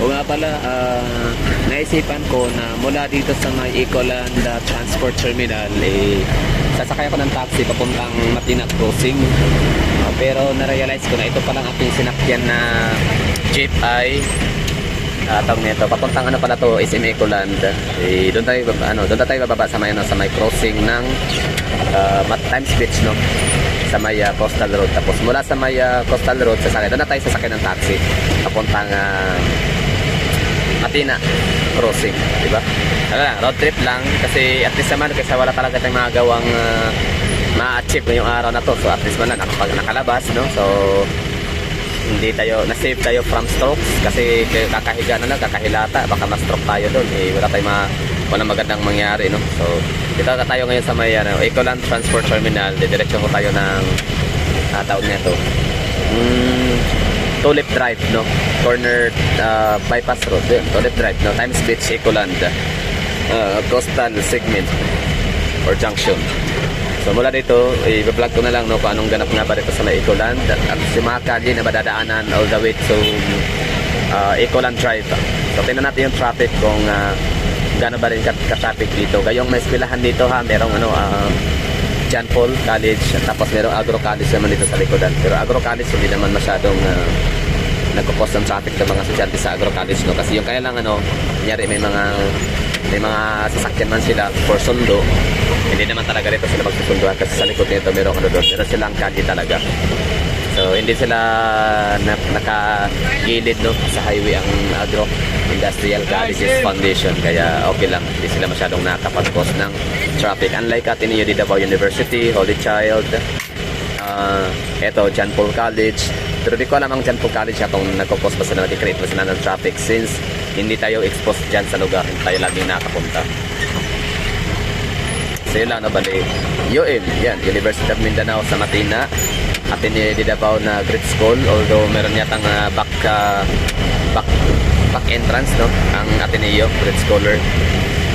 O nga pala, naisipan ko na mula dito sa may Ecoland Transport Terminal, sasakay ako ng taxi papuntang Matina Crossing. Pero na-realize ko na ito palang aking sinakyan na jeep ay tawag nito, papuntang ano pala to, SM Ecoland. Doon tayo bababa sa may crossing ng Times Beach, no? Sa may Coastal Road. Tapos mula sa may Coastal Road, doon na tayo sasakay ng taxi papuntang Matina Crossing, diba? Road trip lang kasi at least naman kasi wala talaga tayong magagawang ma-achieve ngayong araw na to. So at least man lang nakalabas, no? So hindi tayo, na-save tayo from strokes kasi kakahiga na lang, kakahilata, baka ma-stroke tayo doon. Walang magandang mangyari, no? So dito na tayo ngayon sa may Ecoland Transport Terminal. Didireksyon ko tayo ng tawag niya to, Tulip Drive, no? Corner bypass road din, Tulip Drive, no? Times Beach, Ecoland, coastal segment or junction. So mula dito, i-vlog ko na lang, no, kung anong ganap nga ba dito sa may Ecoland at si mga kalye na madadaanan all the way to Ecoland Drive. So tingnan natin yung traffic kung gano'n ba rin ka-traffic dito. Gayong may eskwelahan dito, ha, merong John Paul College, tapos merong Agro College naman dito sa likodan. Pero Agro College hindi naman masyadong nagkukos ng traffic sa mga estudyante sa Agro College, no? Kasi yung kaya lang kunyari may mga sasakyan man sila for sundo, hindi naman talaga rito sila magsusunduan kasi sa likod nito merong doon, pero silang kalye talaga. So hindi sila nakagilid, no, sa highway ang Agro Industrial Colleges Foundation, kaya okay lang, hindi sila masyadong nakapag-cause ng traffic. Unlike Ateneo de Davao University, Holy Child, eto John Paul College. Pero di ko alam ang John Paul College kung nagkukos pa sila, nag-create pa sila ng traffic since hindi tayo exposed dyan sa lugar, hindi tayo laging nakapunta. So yun lang, no, bali UM, yan, University of Mindanao sa Matina, Ateneo de Davao na Great School, although meron yatang back entrance, no, ang Ateneo, Great Scholar.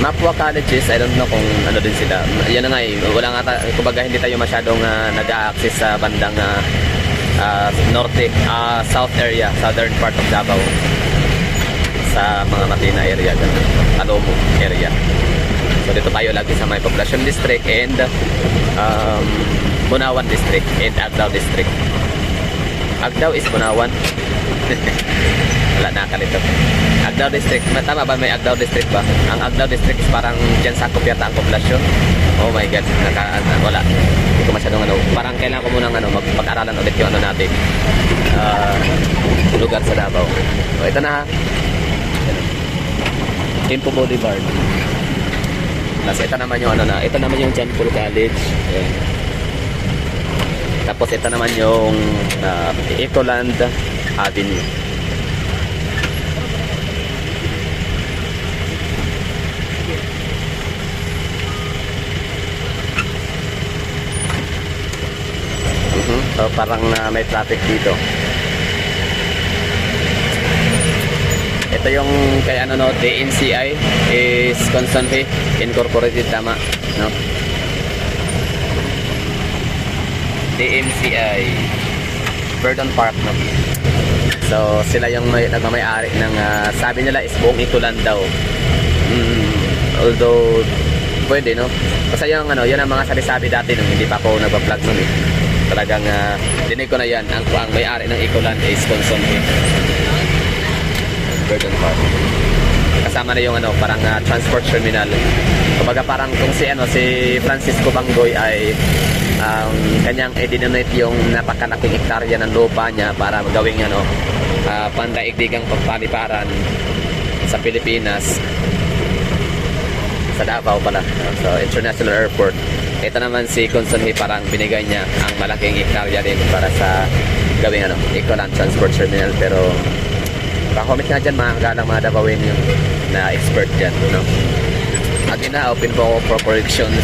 Mapua Colleges, I don't know kung ano din sila. Yan na nga, wala nga, kumbaga hindi tayo masyadong nag-a-access sa bandang norte, south area, southern part of Davao, sa mga Matina area, Alomo area. So dito tayo lagi sa may Poblacion District and Bunawan District and Agdao District. Agdao is Bunawan. Wala, nakalito. Agdao District, tama ba may Agdao District ba? Ang Agdao District is parang dyan sakop yata ang poblasyon. Oh my God, wala. Hindi ko masyadong parang kailangan ko munang magpag-aralan ulit yung natin. Lugar sa Davao. So ito na, ha. Tempo Boulevard. Tapos ito naman yung ito naman yung John Paul College. Ayan. Tapos ito naman yung Ecoland Avenue. So parang may traffic dito. Ito yung kay DNCI is Constantly Incorporated, tama, no? DNCI Verdon Park, no? So sila yung nagmamay-ari ng sabi nila is buong Ecoland daw. Although pwede, no? Kasi yung yan ang mga sabi-sabi dati nung hindi pa ako nagba-vlog nun, eh. Talagang dinig ko na yan, ang may-ari ng Ecoland is Constantly Verdon Park. Kasama na yung parang transport terminal. Kumbaga parang kung si Francisco Bangoy ay kanyang i-donate yung napakalaking hektarya ng lupa niya para gawing pandaigdigang pagpaliparan sa Pilipinas, sa Davao pala, so International Airport. Ito naman si Constantly, parang binigay niya ang malaking hektarya din para sa gawing Ecoland Transport Terminal. Pero pa-comment nga dyan mga kagalang mga Davawin yung na expert dyan, no? Again na, open po for corrections.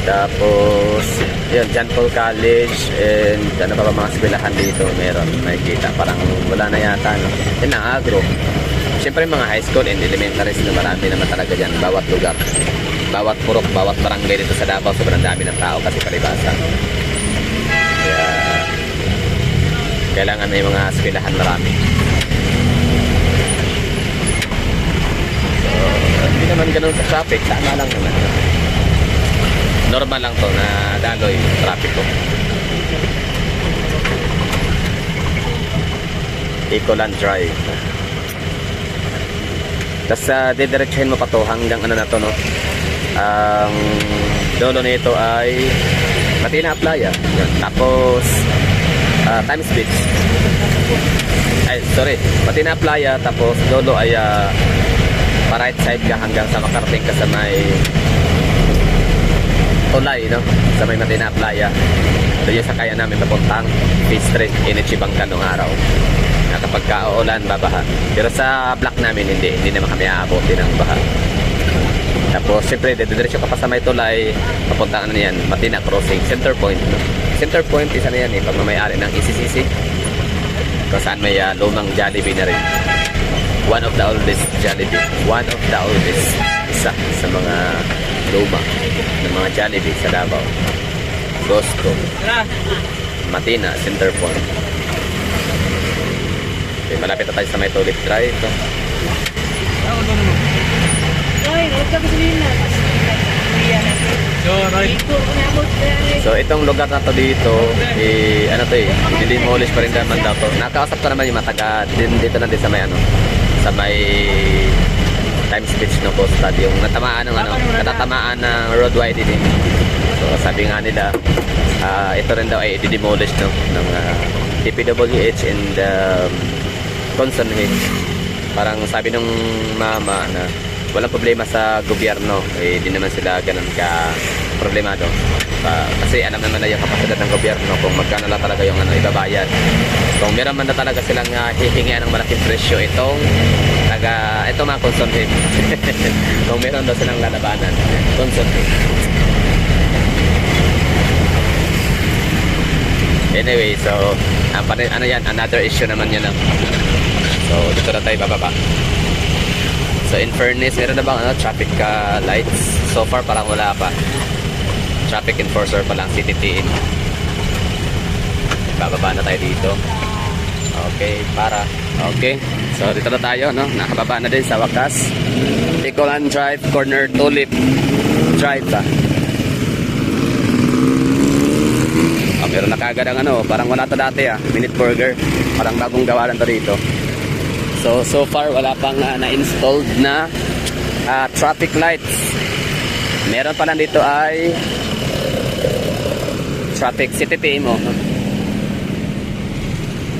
Tapos yun, John Paul College and ano pa ba mga eskwelahan dito meron, makikita, parang wala na yata, no? Yun na, Agro. Siyempre mga high school and elementary na marami naman talaga dyan, bawat lugar, bawat purok, bawat barangay dito sa Davao, sobrang dami ng tao kasi palibasa. Kaya Kailangan may mga eskwelahan marami. So, hindi naman ganun sa traffic. Tama lang naman. Normal lang to na daloy traffic ko. Ecoland Drive. Tapos didiretsuhin mo pa to hanggang ano na to, no? Ang dulo nito ay Matina Playa. Tapos Times Beach. Ay, sorry. Matina Playa, tapos dulo ay pa right side ka hanggang sa makarating ka sa may tulay, no? Sa may Matina Playa. Doon yung sakaya namin papuntang Beach Street, Inichibangka nung araw. Na kapag kauulan, babaha. Pero sa block namin, hindi naman kami aabuti ng baha. Tapos, siyempre, diretso ka pa sa may tulay, papuntang ano yan, Matina Crossing, Center Point, no? Center Point, isa na yan eh, pagmamayari ng ECCC. Kung saan may lumang Jollibee na rin. One of the oldest Jollibee. One of the oldest. Isa sa mga luma ng mga Jollibee sa Davao. Gusto. Matina, Center Point. Okay, malapit na tayo sa may Tulip Drive. No? So itong lugar na to dito, ano to i-demolish pa rin naman daw to. Nakausap ko naman yung mataga dito na din sa may ano, sa may Times Beach no Costa, yung natamaan ng ano, natatamaan ng road widening. So sabi nga nila, ito rin daw ay i-demolish no ng DPWH and Conson Hills. Parang sabi nung mama na walang problema sa gobyerno, di naman sila ganun ka problemado. Kasi alam naman na yung kapasidad ng gobyerno kung magkano lang talaga yung ano, ibabayad. Kung meron man na talaga silang hihingian ng malaking presyo ito mga consumptive. Kung meron daw silang lalabanan, consumptive. Anyway, so ano yan, another issue naman yan. So dito na tayo bababa. So in fairness, meron na bang traffic lights? So far parang wala pa. Traffic enforcer pa lang, CTTN. Bababa na tayo dito. Okay, okay. So dito na tayo, no? Nakababa na din sa wakas. Ecoland Drive, corner Tulip Drive ba? Meron na kagad ang ano, parang wala to dati Minute Burger. Parang bagong gawa lang to dito. So far wala pang na-installed na traffic lights. Meron pa lang dito ay traffic CTTM mo.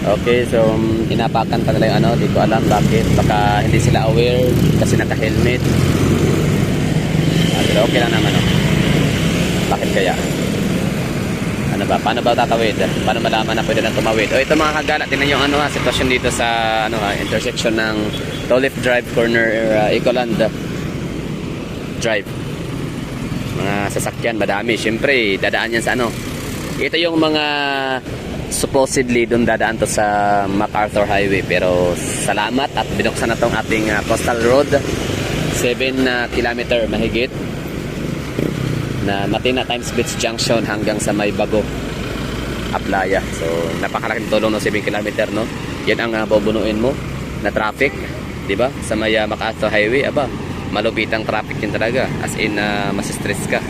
Okay, so inapakan pa nila yung ano, di ko alam bakit. Baka hindi sila aware kasi naka-helmet. Pero okay lang naman. Bakit kaya? Ano ba? Paano ba tatawid? Paano malaman na pwede na tumawid? O ito mga kagala, tingnan yung ano sitwasyon dito sa intersection ng Tulip Drive, corner Ecoland Drive. Mga sasakyan, madami. Siyempre, dadaan yan sa ano. Ito yung mga supposedly doon dadaan to sa MacArthur Highway. Pero salamat at binuksan na tong ating coastal road. 7 kilometer mahigit. Na Matina Times Beach Junction hanggang sa may Bago Aplaya. So napakalaking tulong ng 7 kilometer, no? Yan ang bubunuin mo na traffic, di ba? Sa may MacArthur Highway, malupitang traffic yun talaga. As in masistress ka.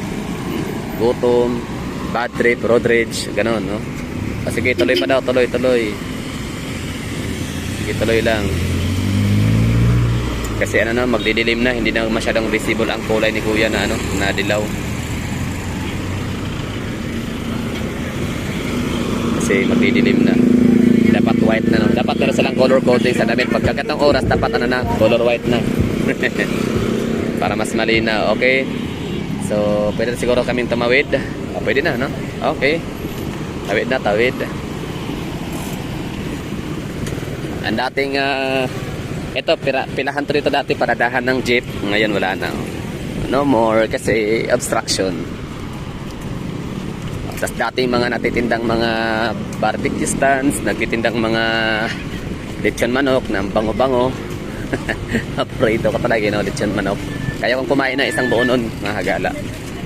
Gutom, bad trip, road rage, gano'n, no? Sige, tuloy pa daw, tuloy. Sige, tuloy lang. Kasi magdidilim na, hindi na masyadong visible ang kulay ni Kuya na na dilaw. Kasi magdidilim na. Dapat white na, no? Dapat meron silang color coding sa damit. Pagkagat ng oras, dapat color white na. Para mas malinaw, okay? So, pwede na siguro kaming tumawid. Pwede na, no? Okay. Tawid. Ang dating, ito, pilahan to dito dati, paradahan ng jeep. Ngayon wala na. No more, kasi obstruction. Tapos dating mga natitindang mga barbecue stands, nagtitindang mga lechon manok na bango-bango. Prito ka talaga, lechon manok. Kaya kung kumain na isang buo nun, mga hagala.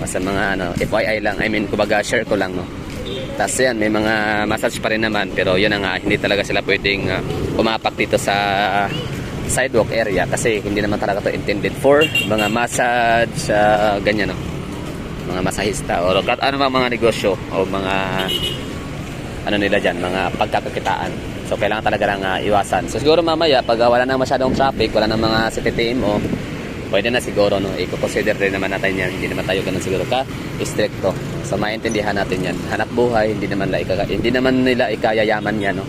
Basta mga FYI lang, kumbaga share ko lang, no. Tapos yan, may mga massage pa rin naman, pero yun na nga, hindi talaga sila pwedeng umapak dito sa sidewalk area kasi hindi naman talaga to intended for mga massage, ganyan no, mga masahista o ano mga negosyo o mga ano nila dyan, mga pagkakakitaan. So kailangan talaga lang iwasan. So siguro mamaya pag wala nang masyadong traffic, wala nang mga CTTM o pwede na siguro no, i-consider din naman natin yan. Hindi naman tayo ganun siguro ka stricto. So maintindihan natin yan. Hanap buhay, hindi naman nila ikayayaman yan no.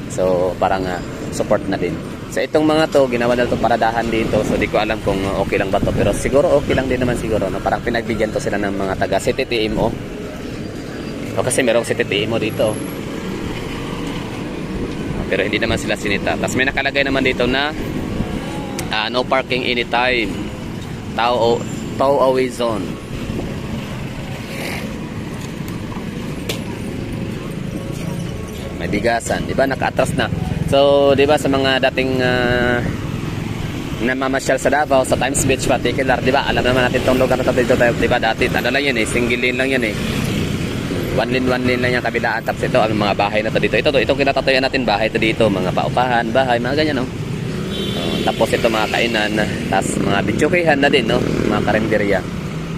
So parang support na din. So itong mga to, ginawa na ito paradahan dito. So di ko alam kung okay lang ba to, pero siguro okay lang din naman siguro no. Parang pinagbigyan to sila ng mga taga CTTMO. O kasi merong CTTMO dito. Pero hindi naman sila sinita. Tapos may nakalagay naman dito na no parking anytime. Tow away zone. May bigasan, 'di ba? Naka-atras na. So, 'di ba sa mga dating namamasyal sa Davao, sa Times Beach particular, 'di ba? Alam naman natin tong lugar na 'to dito, 'di ba? Dati ano lang 'yan single lane lang 'yan one lane lang yung kabilaan. Tapos ito ang mga bahay na to dito. Itong kinatatayan natin bahay to dito, mga paupahan, bahay, mga ganyan no. Tapos ito mga kainan, tapos mga bitsukihan na din no, mga karinderya.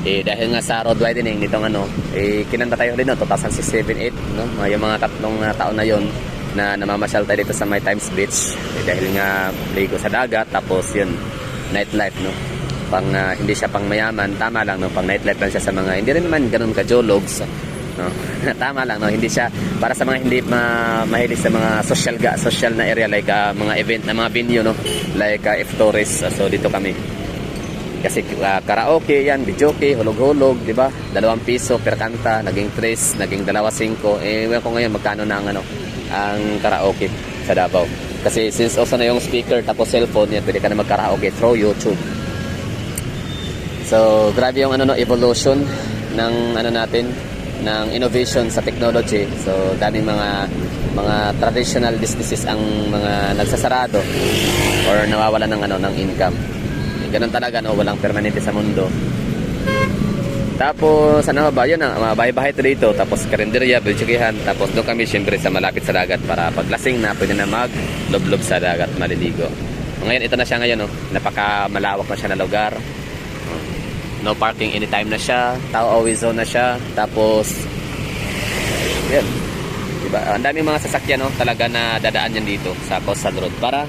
Dahil nga sa road widening nitong kinanta tayo din no, 2006-2007-2008 no, yung mga tatlong taon na yon na namamasyal tayo dito sa may Times Beach. Dahil nga ligo sa dagat, tapos yun nightlife no. Hindi siya pang mayaman, tama lang no, pang nightlife lang siya sa mga hindi rin naman ganoon ka jologs no. Tama lang no, hindi siya para sa mga hindi mahilig sa mga social na area like mga event na mga venue no, like if tourist. So dito kami kasi karaoke yan, videoke, hulog-hulog, di ba? 2 piso per kanta, naging 3, naging 2.5. Ewan ko ngayon magkano na ang karaoke sa Davao. Kasi since also na yung speaker tapos cellphone yan, pwede ka na mag-karaoke through YouTube. So grabe yung evolution ng natin, ng innovation sa technology. So daming mga traditional businesses ang mga nagsasarado or nawawalan ng income. Ganun talaga no, walang permanente sa mundo. Tapos ano ba yun, mga bahay-bahay to dito, tapos karinderya, biltsukihan, tapos doon kami syempre sa malapit sa dagat para paglasing na pwede na mag-loblob sa dagat, maliligo. Ngayon ito na siya ngayon no, napaka-malawak na siya na lugar. No parking anytime na siya, tow away zone na siya, tapos yan. Diba? Ang daming mga sasakyan no, talaga na dadaan yan dito sa Coastal Road para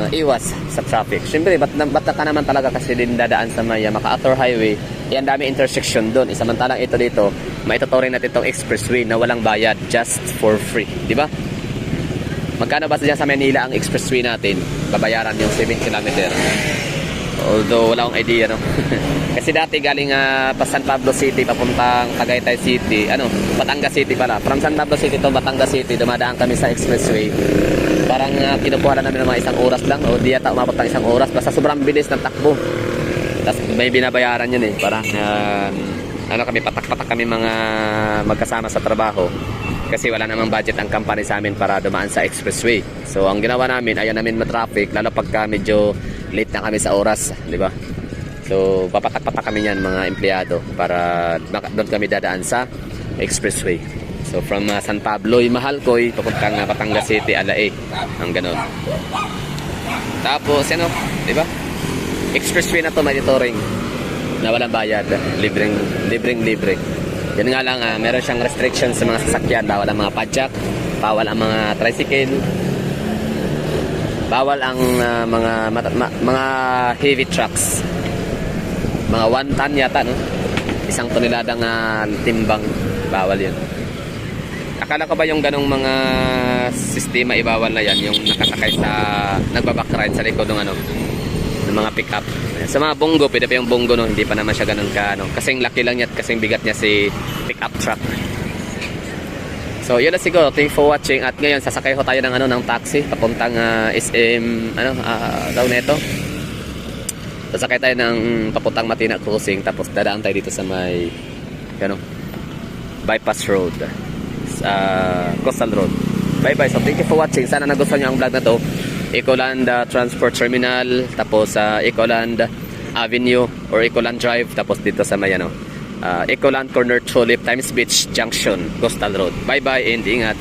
iwas sa traffic. Siyempre, ba't ka naman talaga kasi din dadaan sa may MacArthur Highway, ang dami intersection doon. Isamantalang ito dito, maituturing natin itong expressway na walang bayad, just for free. Di ba? Magkano ba sa Manila ang expressway natin? Babayaran yung 7 kilometer. Although wala akong idea no. Kasi dati galing pa San Pablo City papuntang Tagaytay City, Batangas City pala. From San Pablo City to Batangas City, dumadaan kami sa expressway. Parang kinukuha na namin ng mga 1 oras lang o di yata umabot ng 1 oras, basta sobrang bilis ng takbo. Tapos may binabayaran yun parang kami patak-patak kami mga magkasama sa trabaho. Kasi wala namang budget ang company sa amin para dumaan sa expressway. So ang ginawa namin, ayaw namin matraffic, lalo pagka medyo late na kami sa oras, di ba? So papatak-patak kami yan mga empleyado para doon kami dadaan sa expressway. So from San Pablo, Mahalcoy, papuntang Batangas City, Alae, ang ganun. Tapos di ba? Expressway na to, may tutoring na walang bayad, libre. Yan nga lang, meron siyang restrictions sa mga sasakyan. Bawal ang mga padjak, bawal ang mga tricycle, bawal ang mga heavy trucks. Mga 1 ton yata, no? 1 toneladang timbang, bawal yun. Akala ko ba yung ganong mga sistema ibawal na yan, yung nakasakay sa nagbabakride sa likod ng ng mga pick-up. Sa mga bongo, pwede pa yung bongo no, hindi pa naman siya ganun ka kasing laki lang niya at kasing bigat niya si pick-up truck. So yun na siguro, thank for watching. At ngayon sasakay ho tayo ng ng taxi papuntang SM daw neto. Sasakay tayo ng papuntang Matina Crossing, tapos dadaan tayo dito sa may bypass road, Coastal Road. Bye bye. So thank you for watching. Sana nagustuhan niyo ang vlog na to. Ecoland Transport Terminal, tapos Ecoland Avenue or Ecoland Drive, tapos dito sa may Ecoland Corner Tulip Times Beach Junction Coastal Road. Bye bye and ingat.